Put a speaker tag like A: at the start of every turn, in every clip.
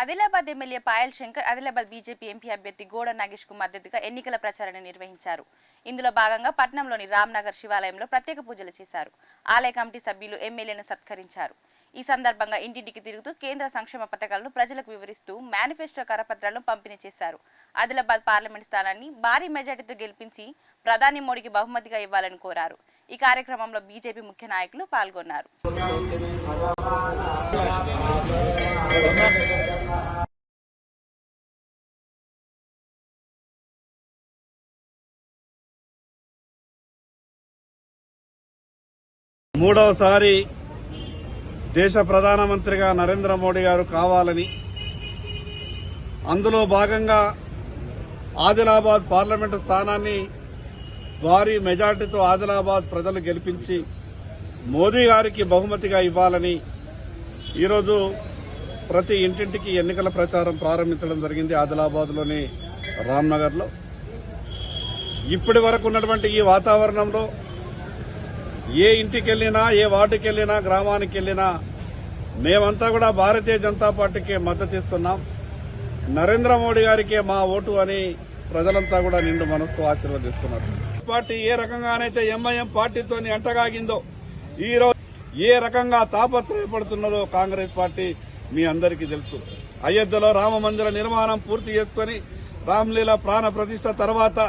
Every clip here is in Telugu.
A: Adilabad MLA Payal Shankar Adilabad BJP MP అభ్యర్థి గోడ నాగేష్ కు మద్దతుగా ఎన్నికల ప్రచారాన్ని నిర్వహించారు. ఇందులో భాగంగా పట్నంలోని రామ్నగర్ శివాలయంలో ప్రత్యేక పూజలు చేశారు. ఆలయ కమిటీ సభ్యులు ఎమ్మెల్యేను సత్కరించారు. ఈ సందర్భంగా ఇంటింటికి తిరుగుతూ కేంద్ర సంక్షేమ పథకాలను ప్రజలకు వివరిస్తూ మేనిఫెస్టో కరపత్రాలను పంపిణీ చేశారు. ఆదిలాబాద్ పార్లమెంట్ స్థానాన్ని భారీ మెజార్టీతో గెలిపించి ప్రధాని మోడీకి బహుమతిగా ఇవ్వాలని కోరారు. ఈ కార్యక్రమంలో బీజేపీ ముఖ్య నాయకులు పాల్గొన్నారు.
B: మూడవసారి దేశ ప్రధానమంత్రిగా నరేంద్ర మోడీ గారు కావాలని, అందులో భాగంగా ఆదిలాబాద్ పార్లమెంటు స్థానాన్ని భారీ మెజార్టీతో ఆదిలాబాద్ ప్రజలు గెలిపించి మోదీ గారికి బహుమతిగా ఇవ్వాలని ఈరోజు ప్రతి ఇంటింటికి ఎన్నికల ప్రచారం ప్రారంభించడం జరిగింది. ఆదిలాబాద్లోని రామ్నగర్లో ఇప్పటి వరకు ఉన్నటువంటి ఈ వాతావరణంలో ఏ ఇంటికి వెళ్ళినా, ఏ వార్డుకి వెళ్ళినా, గ్రామానికి వెళ్ళినా మేమంతా కూడా భారతీయ జనతా పార్టీకి మద్దతు ఇస్తున్నాం. నరేంద్ర మోడీ గారికే మా ఓటు అని ప్రజలంతా కూడా నిండు మనసుతో ఆశీర్వదిస్తున్నారు. పార్టీ ఏ రకంగానైతే ఎంఐఎం పార్టీతోని అంటగాగిందో, ఈరోజు ఏ రకంగా తాపత్రయపడుతున్నదో కాంగ్రెస్ పార్టీ మీ అందరికీ తెలుసు. అయోధ్యలో రామ మందిర నిర్మాణం పూర్తి చేసుకుని రామ్లీలా ప్రాణ ప్రతిష్ఠ తర్వాత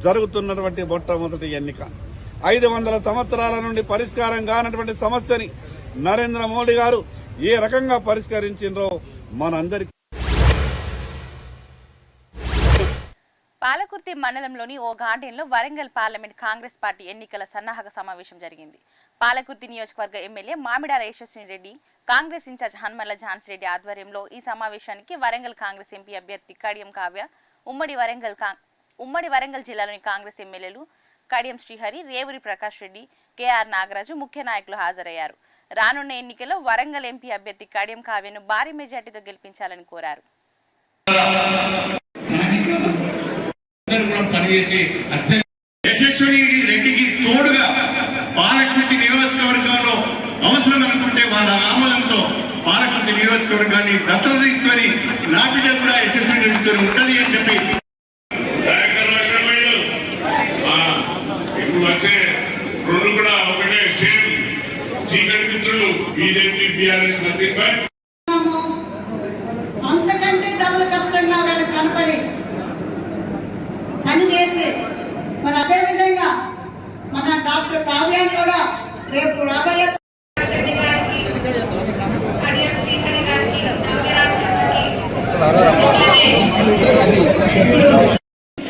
B: జరుగుతున్నటువంటి మొట్టమొదటి ఎన్నిక. 500 సంవత్సరాల నుండి పరిష్కారం కానటువంటి సమస్యని నరేంద్ర మోడీ గారు ఏ రకంగా పరిష్కరించిండ్రో మనందరికీ.
A: పాలకుర్తి మండలంలోని ఓ గార్డెన్లో వరంగల్ పార్లమెంట్ కాంగ్రెస్ పార్టీ ఎన్నికల సన్నాహక సమావేశం జరిగింది. పాలకుర్తి నియోజకవర్గ ఎమ్మెల్యే మామిడాల యశస్విని రెడ్డి, కాంగ్రెస్ ఇన్ఛార్జ్ హన్మల్ల ఝాన్సీ రెడ్డి ఆధ్వర్యంలో ఈ సమావేశానికి వరంగల్ కాంగ్రెస్ ఎంపీ అభ్యర్థి కడియం కావ్య, ఉమ్మడి వరంగల్ జిల్లాలోని కాంగ్రెస్ ఎమ్మెల్యేలు కడియం శ్రీహరి, రేవూరి ప్రకాష్ రెడ్డి, కేఆర్ నాగరాజు ముఖ్య నాయకులు హాజరయ్యారు. రానున్న ఎన్నికల్లో వరంగల్ ఎంపీ అభ్యర్థి కడియం కావ్యను భారీ మెజార్టీతో గెలిపించాలని కోరారు.
C: యశస్విని రెడ్డికి తోడుగా పాలకుర్తి నియోజకవర్గంలో అవసరం అనుకుంటే వాళ్ళ ఆమోదంతో పాలకుర్తి నియోజకవర్గాన్ని దత్తత తీసుకొని నా బిడ్డ కూడా యశస్విని రెడ్డితో ఉంటది అని చెప్పి వచ్చే రెండు కూడా ఒకటే సేమ్ చీకటి మిత్రులు బీజేపీ బీఆర్ఎస్ మధ్యపై
D: అంతకంటే డబుల్ కష్టంగా కనపడి పనిచేసి మరి అదే విధంగా మన డాక్టర్ కావ్యాన్ని కూడా రేపు రాబోయే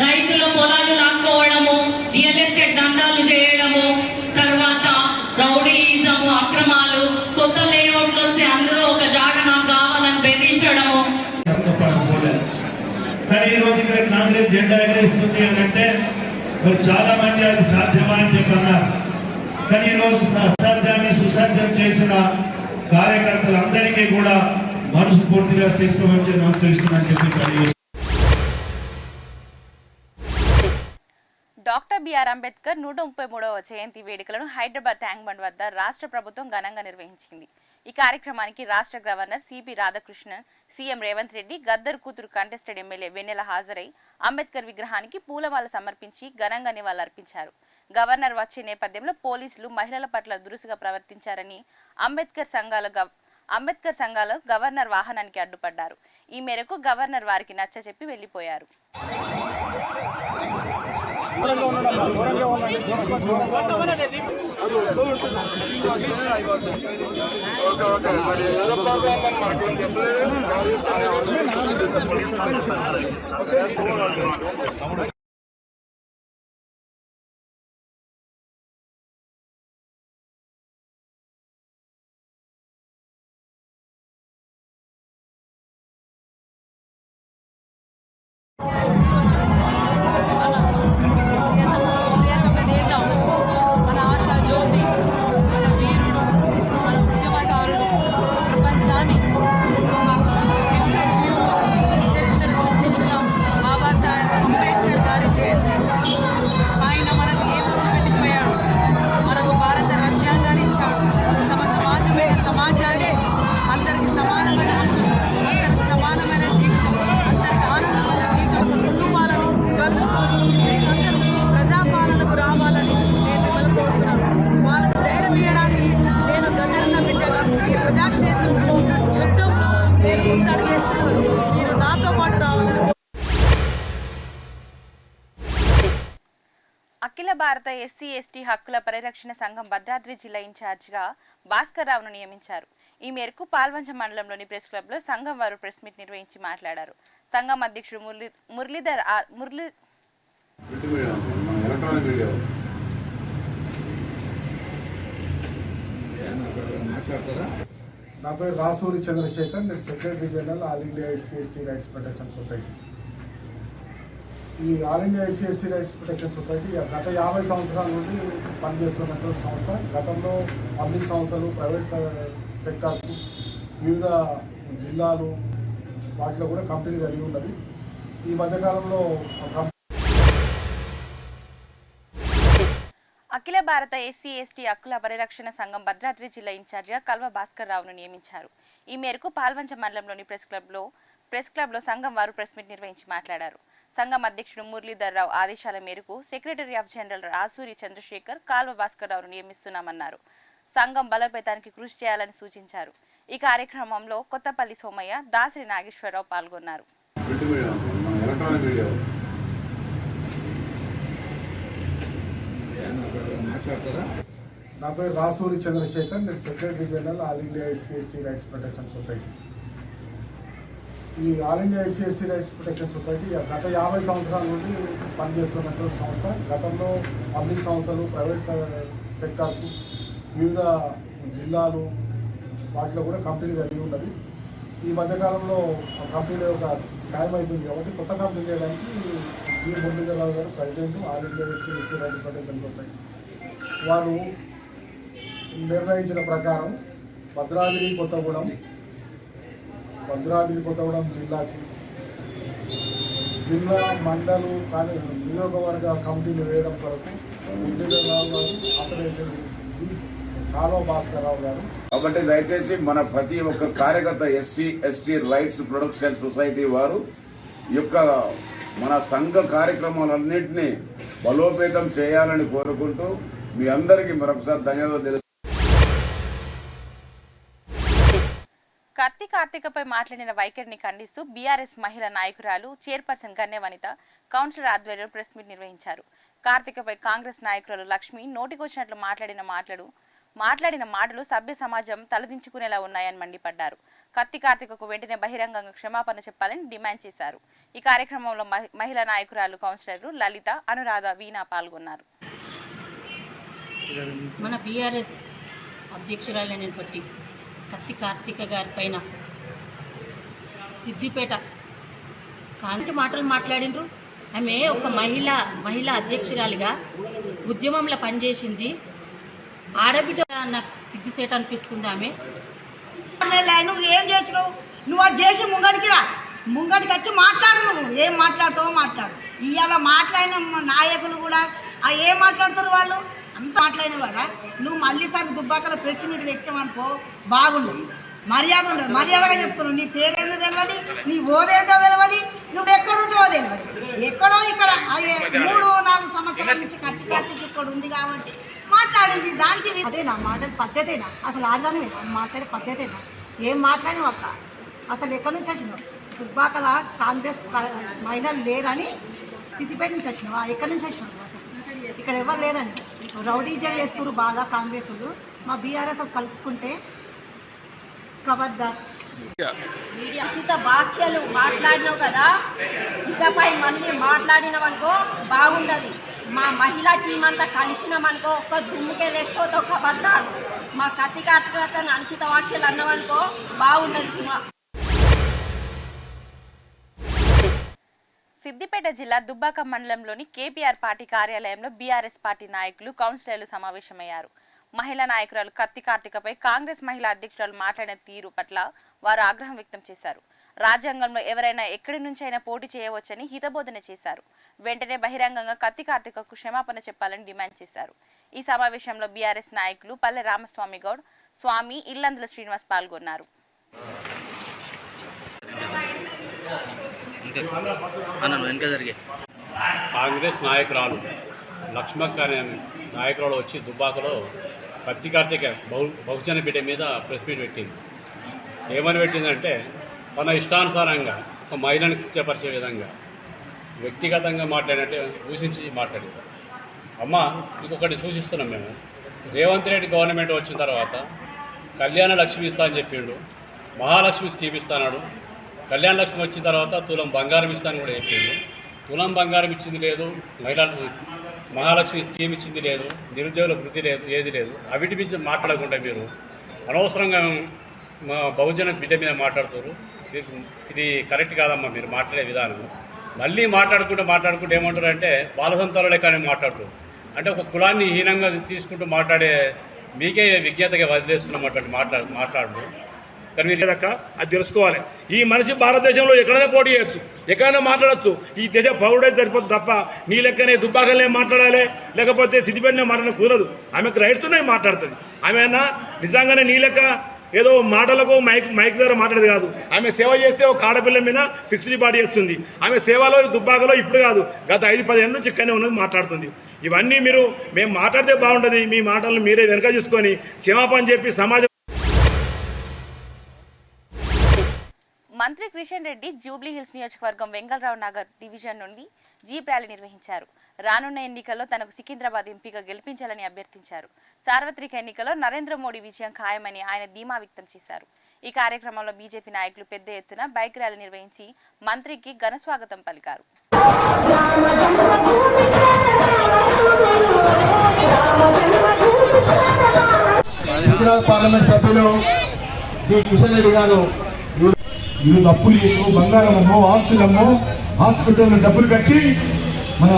D: రైతుల పొలాలు లాక్కోవడము, రియల్ ఎస్టేట్ దందాలు చేయడము, తర్వాత రౌడీయిజము, అక్రమాలు, కొత్త లేఅవుట్లు వస్తే అందులో ఒక జాగా నాకు కావాలని బెదిరించడము.
E: కానీ ఈ రోజు ఇక్కడ కాంగ్రెస్ జెండా ఎగరేస్తుంది అని అంటే మరి చాలా మంది అది సాధ్యమా అని చెప్పన్నారు. కానీ ఈ రోజు అసాధ్యాన్ని సుసాధ్యం చేసిన కార్యకర్తలందరికీ కూడా మనసు పూర్తిగా శిక్ష వచ్చి నమస్కరిస్తుందని చెప్పి
A: డాక్టర్ బిఆర్ అంబేద్కర్ 133వ జయంతి వేడుకలను హైదరాబాద్ ట్యాంక్ బండ్ వద్ద రాష్ట్ర ప్రభుత్వం ఘనంగా నిర్వహించింది. ఈ కార్యక్రమానికి రాష్ట్ర governor CP Radhakrishnan, CM Revanth Reddy, Gaddar కూతురు కంటెస్టెడ్ ఎమ్మెల్యే వెన్నెల హాజరై అంబేద్కర్ విగ్రహానికి పూలమాల సమర్పించి ఘనంగా నివాళులర్పించారు. గవర్నర్ వచ్చే నేపథ్యంలో పోలీసులు మహిళల పట్ల దురుసుగా ప్రవర్తించారని అంబేద్కర్ సంఘాలు గవర్నర్ వాహనానికి అడ్డుపడ్డారు. ఈ మేరకు గవర్నర్ వారికి నచ్చచెప్పి వెళ్లిపోయారు.
F: మన ఆశా జ్యోతి, మన వీరుడు, మన ఉద్యమకారుడు, ప్రపంచాన్ని చరిత్ర సృష్టించిన బాబాసాహెబ్ అంబేద్కర్ గారి జయంతి. ఆయన మనకు ఏ మొదలుపెట్టిపోయాడు, మనకు భారత రాజ్యాంగాన్ని ఇచ్చాడు. సమాజమైన సమాజాన్ని అందరికి సమానమైన అందరికి సమాన
A: అఖిల భారత ఎస్సీ ఎస్టీ హక్కుల పరిరక్షణ సంఘం భద్రాద్రి జిల్లా ఇన్ఛార్జిగా భాస్కర్ రావును నియమించారు. ఈ మేరకు పాల్వంచ మండలంలోని ప్రెస్ క్లబ్ లో సంఘం వారు ప్రెస్ మీట్ నిర్వహించి మాట్లాడారు. సంఘం అధ్యక్షుడు మురళీధర్
G: నా పేరు రాసూరి చంద్రశేఖర్. నేను secretary general all India SC ST rights protection society. ఈ all India SC ST rights protection society గత 50 సంవత్సరాల నుండి పనిచేస్తున్నటువంటి సంస్థ. గతంలో పబ్లిక్ సంస్థలు, ప్రైవేట్ సెక్టార్స్, వివిధ జిల్లాలు వాటిలో కూడా కంపెనీ కలిగి ఉన్నది. ఈ మధ్యకాలంలో
A: అఖిల భారత ఎస్సీ ఎస్టీ హక్కుల పరిరక్షణ సంఘం భద్రాద్రి జిల్లా ఇన్ఛార్జిగా కల్వ భాస్కర్ రావును నియమించారు. ఈ మేరకు పాల్వంచ మండలంలోని ప్రెస్ క్లబ్ లో సంఘం వారు ప్రెస్ మీట్ నిర్వహించి మాట్లాడారు. సంఘం అధ్యక్షుడు మురళీధర్ రావు ఆదేశాల మేరకు secretary of general Rasuri Chandrashekar Kalva Bhaskar రావును నియమిస్తున్నామన్నారు. సంఘం బలోపేతానికి కృషి చేయాలని సూచించారు. ఈ కార్యక్రమంలో కొత్తపల్లి సోమయ్య, దాసరి నాగేశ్వరరావు పాల్గొన్నారు.
G: నా పేరు రాసూరి చంద్రశేఖర్. నేను secretary general all India SC ST rights protection society. ఈ all India SC ST rights protection society గత 50 సంవత్సరాల నుండి పనిచేస్తున్నటువంటి సంస్థ. గతంలో పబ్లిక్ సంస్థలు, ప్రైవేట్ సెక్టార్స్, వివిధ జిల్లాలు వాటిలో కూడా కంపెనీ కలిగి ఉన్నది. ఈ మధ్యకాలంలో కంపెనీలో ఒక ఖాయం అయిపోయింది కాబట్టి కొత్త కంపెనీ చేయడానికి జి మురళీధరరావు గారు president all India SC ST rights protection society వారు నిర్ణయించిన ప్రకారం భద్రాద్రి కొత్తగూడెం జిల్లాకి జిల్లా మండలు కానీ నియోజకవర్గ కమిటీలు వేయడం కొరకు మురళీధరరావు గారు ఆపరేషన్ కాల్వ భాస్కర్ రావు గారు.
H: కాబట్టి దయచేసి మన ప్రతి ఒక్క కార్యకర్త SC ST rights protection society వారు యొక్క మన సంఘ కార్యక్రమాలన్నింటినీ బలోపేతం చేయాలని కోరుకుంటూ మీ అందరికీ మరొకసారి ధన్యవాదాలు తెలుసు.
A: కత్తి కార్తికపై మాట్లాడిన వైఖరిని ఖండిస్తూ బీఆర్ఎస్ మహిళా నాయకురాలు చైర్పర్సన్ గన్నె వనిత కౌన్సిలర్ ఆధ్వర్యంలో ప్రెస్ మీట్ నిర్వహించారు. కార్తికపై కాంగ్రెస్ నాయకురాలు లక్ష్మి నోటికొచ్చినట్లు మాట్లాడిన మాటలు సభ్య సమాజం తలదించుకునేలా ఉన్నాయని మండిపడ్డారు. కత్తి కార్తికకు వెంటనే బహిరంగంగా క్షమాపణ చెప్పాలని డిమాండ్ చేశారు. ఈ కార్యక్రమంలో మహిళా నాయకురాలు కౌన్సిలర్లు లలిత, అనురాధ, వీణా పాల్గొన్నారు.
I: మన బీఆర్ఎస్ అధ్యక్షురాలైనటువంటి కత్తి కార్తిక గారి పైన సిద్దిపేట కాంటి మాటలు మాట్లాడినరు. ఆమె ఒక మహిళా అధ్యక్షురాలిగా ఉద్యమంలో పనిచేసింది. ఆడబిడ్డ నాకు సిగ్గుసేట అనిపిస్తుంది. ఆమె
J: నువ్వు ఏం చేసినావు? నువ్వు అది చేసి ముంగటికి వచ్చి మాట్లాడు. నువ్వు ఏం మాట్లాడుతావో మాట్లాడు. ఇవాళ మాట్లాడిన నాయకులు కూడా ఏం మాట్లాడుతారు? వాళ్ళు అంత మాట్లాడిన కదా. నువ్వు మళ్ళీసారి దుబ్బాకల ప్రెస్ మీట్ పెట్టామనుకో బాగుండదు, మర్యాద ఉండదు. మర్యాదగా చెప్తున్నావు. నీ పేరేందో తెలియదు, నీ ఓదేందో తెలియదు, నువ్వు ఎక్కడుంటావో తెలియదు. ఎక్కడో ఇక్కడ 3-4 సంవత్సరాల నుంచి కత్తికి ఇక్కడ ఉంది కాబట్టి మాట్లాడింది. దానికి
K: అదేనా మాట్లాడే పద్ధతేనా? అసలు ఆడదాని మాట్లాడే పద్ధతేనా? ఏం మాట్లాడినావు అక్క? అసలు ఎక్కడి నుంచి వచ్చినావు? దుబ్బాకల కాంగ్రెస్ మహిళలు లేరని సిద్దిపేట నుంచి వచ్చినావా? ఎక్కడి నుంచి వచ్చినావు? అసలు ఇక్కడ ఎవరు లేరని రౌడీజం చేస్తున్నారు బాగా కాంగ్రెస్ వాళ్ళు. మా బీఆర్ఎస్ కలుసుకుంటే ఖబర్దార్.
I: ఉచిత వాక్యాలు మాట్లాడినావు కదా, ఇకపై మళ్ళీ మాట్లాడినావనుకో బాగుండదు. మా మహిళా టీం అంతా కలిసినామనుకో ఒక్క దుమ్ముకే లేచిపోతావు. ఖబర్దార్. మా కత్తి కార్తికతను అనుచిత వాక్యాలు అన్నామనుకో బాగుండదు. సుమా.
A: సిద్దిపేట జిల్లా దుబ్బాక మండలంలోని కేపీఆర్ పార్టీ కార్యాలయంలో బీఆర్ఎస్ పార్టీ నాయకులు, కౌన్సిలర్లు సమావేశమయ్యారు. మహిళా నాయకురాలు కత్తి కార్తికపై కాంగ్రెస్ మహిళా అధ్యక్షురాలు మాట్లాడిన తీరు పట్ల వారు ఆగ్రహం వ్యక్తం చేశారు. రాజ్యాంగంలో ఎవరైనా ఎక్కడి నుంచైనా పోటీ చేయవచ్చని హితబోధన చేశారు. వెంటనే బహిరంగంగా కత్తి కార్తికకు క్షమాపణ చెప్పాలని డిమాండ్ చేశారు. ఈ సమావేశంలో బీఆర్ఎస్ నాయకులు పల్లె రామస్వామి గౌడ్, స్వామి, ఇల్లందుల శ్రీనివాస్ పాల్గొన్నారు.
L: కాంగ్రెస్ నాయకురాలు లక్ష్మక్క అనే నాయకురాలు వచ్చి దుబ్బాకలో కత్తి కార్తిక బహుజన బిడ్డ మీద ప్రెస్ మీట్ పెట్టింది. ఏమని పెట్టిందంటే తన ఇష్టానుసారంగా ఒక మహిళను కించపరిచే విధంగా వ్యక్తిగతంగా మాట్లాడినట్టే దూషించి మాట్లాడింది. అమ్మ ఇంకొకటి సూచిస్తున్నాం మేము. రేవంత్ రెడ్డి గవర్నమెంట్ వచ్చిన తర్వాత కళ్యాణ లక్ష్మి ఇస్తా అని చెప్పిండు, మహాలక్ష్మి స్కీమ్ ఇస్తాడు. కళ్యాణ లక్ష్మి వచ్చిన తర్వాత తులం బంగారం ఇస్తాను కూడా చెప్పిండు. తులం బంగారం ఇచ్చింది లేదు, మహిళలకు మహాలక్ష్మి స్కీమ్ ఇచ్చింది లేదు, నిరుద్యోగుల వృత్తి లేదు, ఏది లేదు. అవిటి నుంచి మాట్లాడకుండా మీరు అనవసరంగా మా బహుజన బిడ్డ మీద మాట్లాడుతారు. ఇది కరెక్ట్ కాదమ్మా మీరు మాట్లాడే విధానం. మళ్ళీ మాట్లాడుకుంటూ ఏమంటారు అంటే బాలసంతాలు లెక్కనే మాట్లాడుతారు. అంటే ఒక కులాన్ని హీనంగా తీసుకుంటూ మాట్లాడే మీకే విజ్ఞతగా వదిలేస్తున్నాం అటువంటి మాట్లాడు. కానీ మీరు అది తెలుసుకోవాలి. ఈ మనిషి భారతదేశంలో ఎక్కడైనా పోటీ చేయొచ్చు, ఎక్కడైనా మాట్లాడచ్చు. ఈ దేశ పౌరుడే సరిపోతుంది తప్ప నీ లెక్కనే దుబ్బాకలనే మాట్లాడాలి, లేకపోతే సిద్దిపేటనే మాట్లాడడం కుదరదు. ఆమెకు రైట్స్ ఉన్నాయి, మాట్లాడుతుంది. ఆమె నిజంగానే నీ లెక్క ఏదో మాటలకు మైక్ ద్వారా మాట్లాడేది కాదు. ఆమె సేవ చేస్తే ఒక ఆడపిల్ల మీద ఫిక్స్డ్ బాడీ చేస్తుంది. ఆమె సేవలో దుబ్బాకలో ఇప్పుడు కాదు, గత 5-10 ఏళ్ళ నుంచి ఇక్కడనే ఉన్నది మాట్లాడుతుంది. ఇవన్నీ మేము మాట్లాడితే బాగుంటుంది. మీ మాటలను మీరే వెనక చూసుకొని క్షమాపణ చెప్పి సమాజం.
A: మంత్రి కిషన్ రెడ్డి జూబ్లీ హిల్స్ నియోజకవర్గం వెంగళరావు నగర్ డివిజన్ నుండి జీప్ ర్యాలీ నిర్వహించారు. రానున్న ఎన్నికల్లో తనకు సికింద్రాబాద్ ఎంపీగా గెలిపించాలని అభ్యర్థించారు. సార్వత్రిక ఎన్నికల్లో నరేంద్ర మోడీ విజయం ఖాయమని ఆయన ధీమా వ్యక్తం చేశారు. ఈ కార్యక్రమంలో బీజేపీ నాయకులు పెద్ద ఎత్తున బైక్ ర్యాలీ నిర్వహించి మంత్రికి ఘన స్వాగతం పలికారు.
G: పార్లమెంట్ సభ్యులు కిషన్ రెడ్డి గారు ఈరోజు అప్పులు చేసు బంగారమమ్మో ఆస్తులమ్మో హాస్పిటల్లో డబ్బులు కట్టి మన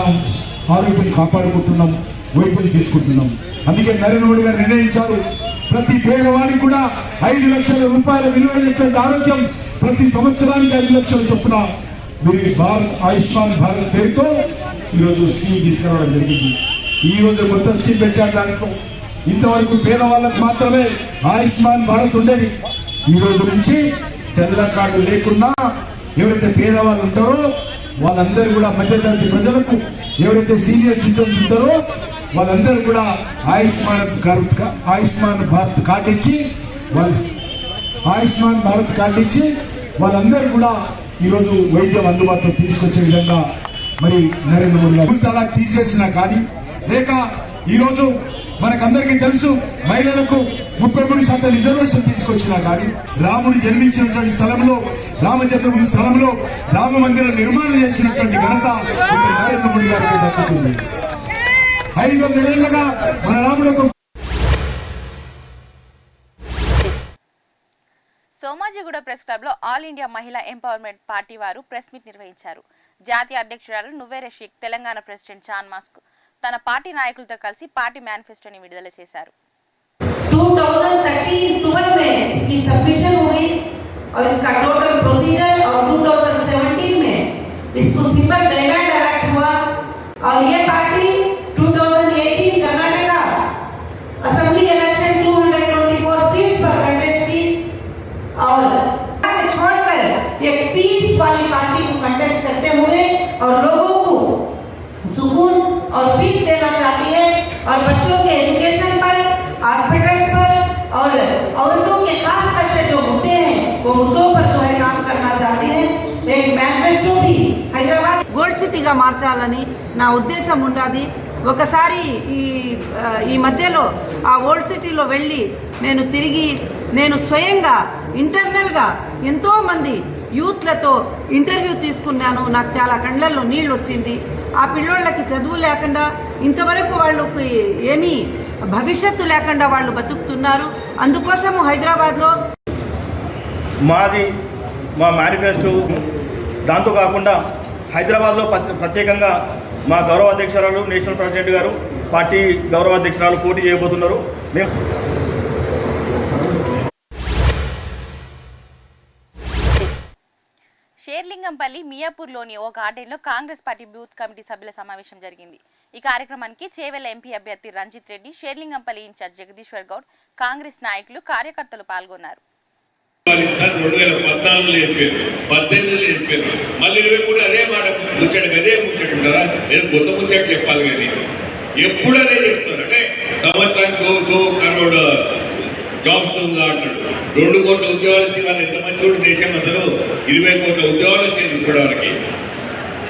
G: ఆరోగ్యాన్ని కాపాడుకుంటున్నాం, వైపుని తీసుకుంటున్నాం. అందుకే నరేంద్ర మోడీ గారు నిర్ణయించారు, ప్రతి పేదవాడికి కూడా 5 లక్షల రూపాయల విలువైనటువంటి ఆరోగ్యం ప్రతి సంవత్సరానికి 5 లక్షల చొప్పున మీరు ఆయుష్మాన్ భారత్ పేరుతో ఈరోజు స్కీమ్ తీసుకురావడం జరిగింది. ఈ రోజు కొత్త స్కీమ్ పెట్టారు. దాంట్లో ఇంతవరకు పేదవాళ్ళకు మాత్రమే ఆయుష్మాన్ భారత్ ఉండేది. ఈ రోజు నుంచి తెల్ల కార్డు లేకున్నా ఎవరైతే పేదవాళ్ళు ఉంటారో వాళ్ళందరూ కూడా మధ్యతరగతి ప్రజలకు, ఎవరైతే సీనియర్ సిటిజన్స్ ఉంటారో వాళ్ళందరూ కూడా ఆయుష్మాన్ భారత్ కార్డు ఇచ్చి వాళ్ళందరూ కూడా ఈరోజు వైద్యం అందుబాటులో తీసుకొచ్చే విధంగా మరి నరేంద్ర మోడీ గారు తలాక్ తీసేసినా కానీ, లేక ఈరోజు మనకందరికీ తెలుసు మహిళలకు 33% రిజర్వేషన్ తీసుకొచ్చినా కానీ, రాముడు జన్మించినటువంటి స్థలంలో, రామ జన్మభూమి స్థలంలో రామ మందిరం నిర్మాణం చేసినటువంటి ఘనత ఒక నరేంద్ర మోడీ గారికి దక్కుతుంది. 500 ఏళ్లుగా మన రాముడు.
A: సోమాజిగూడ ప్రెస్ క్లబ్ లో ఆల్ ఇండియా మహిళా ఎంపవర్మెంట్ పార్టీ వారు ప్రెస్ మీట్ నిర్వహించారు. జాతీయ అధ్యక్షురాలు నువ్వేరే షేక్, తెలంగాణ ప్రెసిడెంట్ చాన్ మాస్క్ తన పార్టీ నాయకులతో కలిసి పార్టీ మేనిఫెస్టోని విడుదల చేశారు.
D: 2013-12 में इसकी सबमिशन हुई और इसका टोटल प्रोसीजर, और 2017 में इसको सिंपल डेलीगेट डायरेक्ट हुआ और ये party 2018 Karnataka assembly election 224 seats पर कंटेस्ट की और छोड़कर ये पीस वाली पार्टी को कंटेस्ट करते हुए और लोगों को सुकून और पीस देना चाहती है और बच्चों के एजुकेशन पर, हॉस्पिटल्स पर और औरतों के खास करके जो मुद्दे हैं वो मुद्दों पर जो है काम करना चाहती है. एक मैनिफेस्टो भी హైదరాబాద్
F: గోల్డ్ సిటీగా మార్చాలని నా ఉద్దేశం ఉన్నది. ఒకసారి ఈ మధ్యలో ఆ ఓల్డ్ సిటీలో వెళ్ళి నేను స్వయంగా ఇంటర్నల్గా ఎంతోమంది యూత్లతో ఇంటర్వ్యూ తీసుకున్నాను. నాకు చాలా కళ్ళల్లో నీళ్ళు వచ్చింది. ఆ పిల్లోళ్ళకి చదువు లేకుండా, ఇంతవరకు వాళ్ళకి ఏమీ భవిష్యత్తు లేకుండా వాళ్ళు బతుకుతున్నారు. అందుకోసము హైదరాబాద్లో
M: మా మేనిఫెస్టో, దాంతో కాకుండా హైదరాబాద్లో ప్రత్యేకంగా మా గౌరవ అధ్యక్షురాలు నేషనల్ ప్రెసిడెంట్ గారు, పార్టీ గౌరవ అధ్యక్షురాలు పోటీ చేయబోతున్నారు. మేము
A: షేర్లింగంపల్లి మియాపూర్లోని ఓ గార్డెన్లో కాంగ్రెస్ పార్టీ బూత్ కమిటీ సభ్యుల సమావేశం జరిగింది. ఈ కార్యక్రమానికి చేవెళ్ల ఎంపీ అభ్యర్థి రంజిత్ రెడ్డి, షేర్లింగంపల్లి ఇన్ఛార్జ్ జగదీశ్వర్ గౌడ్, కాంగ్రెస్ నాయకులు, కార్యకర్తలు పాల్గొన్నారు.
C: 2014 18 మళ్ళీ 23 అదే మాట ముచ్చట ఉంటుందా? నేను కొత్త ముచ్చట చెప్పాలి కానీ ఎప్పుడు అదే చెప్తాను. అంటే సంవత్సరానికి 2 కరోడ్ జాబ్స్ ఉందా అంటాడు. 2 కోట్ల ఉద్యోగాలు ఇస్తే వాళ్ళు ఎంత మంచి దేశం. అసలు 20 కోట్ల ఉద్యోగాలు వచ్చేది ఇప్పటివరకు.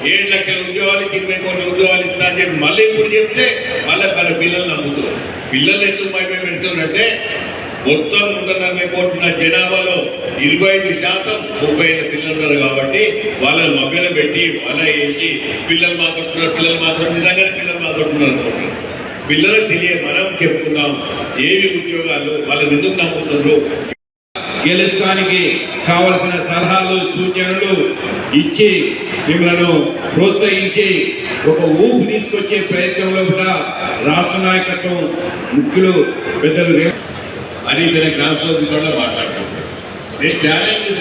C: 7 లక్షల ఉద్యోగాలు 20 కోట్ల ఉద్యోగాలు ఇస్తా అని చెప్పి మళ్ళీ ఇప్పుడు చెప్తే మళ్ళీ వాళ్ళ పిల్లలు నమ్ముతున్నారు. పిల్లలు ఎందుకు భయమే పెడుతున్నారంటే మొత్తం 140 కోట్ల జనాభాలో 25% 30 ఏళ్ళ పిల్లలు ఉన్నారు కాబట్టి వాళ్ళని మభ్యలో పెట్టి వాళ్ళ వేసి పిల్లలు మాత్రం నిజంగానే పిల్లలు మాట్లాడుతున్నారు. పిల్లలకు తెలియ మనం చెప్పుకుందాం ఏవి ఉద్యోగాలు వాళ్ళని ఎందుకు నమ్ముతున్నారు.
N: గెలుస్తానికి కావలసిన సలహాలు సూచనలు ఇచ్చి మిమ్మల్ని ప్రోత్సహించి ఒక ఊపు తీసుకొచ్చే ప్రయత్నంలో కూడా రాష్ట్ర నాయకత్వం ముఖ్యులు పెద్దలు
C: అని గ్రామ సభ్యులు మాట్లాడుతున్నారు. నేను ఛాలెంజ్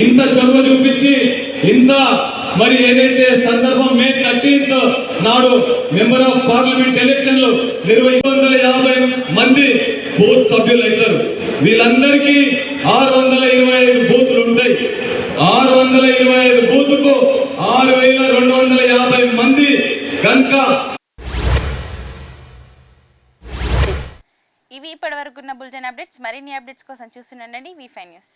E: ఇంత చొరవ చూపించి ఇంత మరి ఏదైతే సందర్భం మే 13th నాడు మెంబర్ ఆఫ్ పార్లమెంట్ ఎలక్షన్లు 250 మంది బూత్ సభ్యులు అవుతారు. వీళ్ళందరికీ 625 బూతులు ఉంటాయి. 625 బూత్కు 6250 మంది కనుక.
A: ఇవి ఇప్పటివరకు ఉన్న బులెటిన్ అప్డేట్స్. మరిన్ని అప్డేట్స్ కోసం చూస్తుండండి V5 న్యూస్.